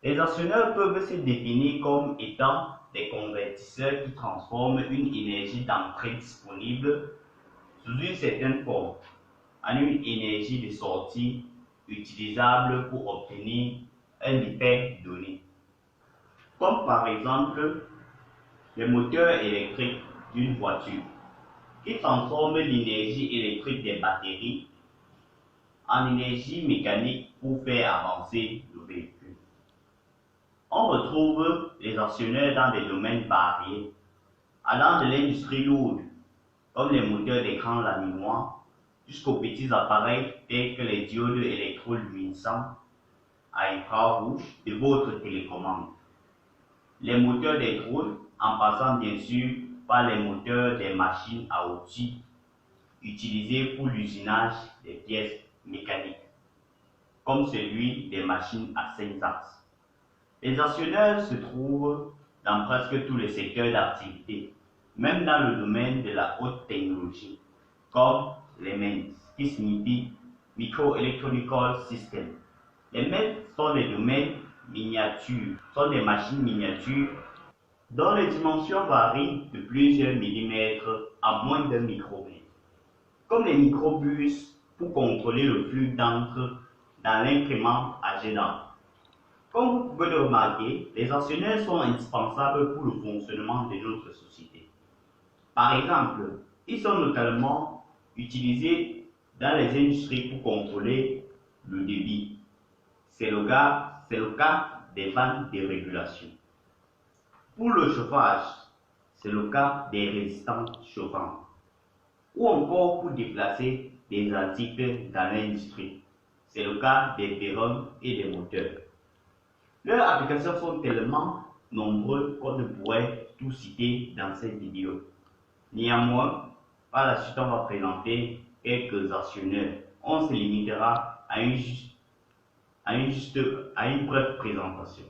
Les actionneurs peuvent se définir comme étant des convertisseurs qui transforment une énergie d'entrée disponible sous une certaine forme en une énergie de sortie utilisable pour obtenir un effet donné. Comme par exemple le moteur électrique d'une voiture qui transforme l'énergie électrique des batteries en énergie mécanique pour faire avancer le véhicule. On retrouve les actionnaires dans des domaines variés, allant de l'industrie lourde, comme les moteurs d'écran laminoirs, jusqu'aux petits appareils tels que les diodes électroluminescentes à infrarouge de votre télécommande, les moteurs des drones, en passant bien sûr par les moteurs des machines à outils utilisés pour l'usinage des pièces mécaniques, comme celui des machines à 5 axes. Les actionnaires se trouvent dans presque tous les secteurs d'activité, même dans le domaine de la haute technologie, comme les MEMS, qui signifie Microelectronic Systems. Les MEMS sont des domaines miniatures, sont des machines miniatures dont les dimensions varient de plusieurs millimètres à moins d'un micromètre, comme les microbus pour contrôler le flux d'encre dans l'imprimante à jet d'encre. Comme vous pouvez le remarquer, les actionnaires sont indispensables pour le fonctionnement de notre société. Par exemple, ils sont notamment utilisés dans les industries pour contrôler le débit. C'est le cas des vannes de régulation. Pour le chauffage, c'est le cas des résistants chauffants. Ou encore pour déplacer des articles dans l'industrie. C'est le cas des perrons et des moteurs. Leurs applications sont tellement nombreuses qu'on ne pourrait tout citer dans cette vidéo. Néanmoins, par la suite, on va présenter quelques actionnaires. On se limitera à une brève présentation.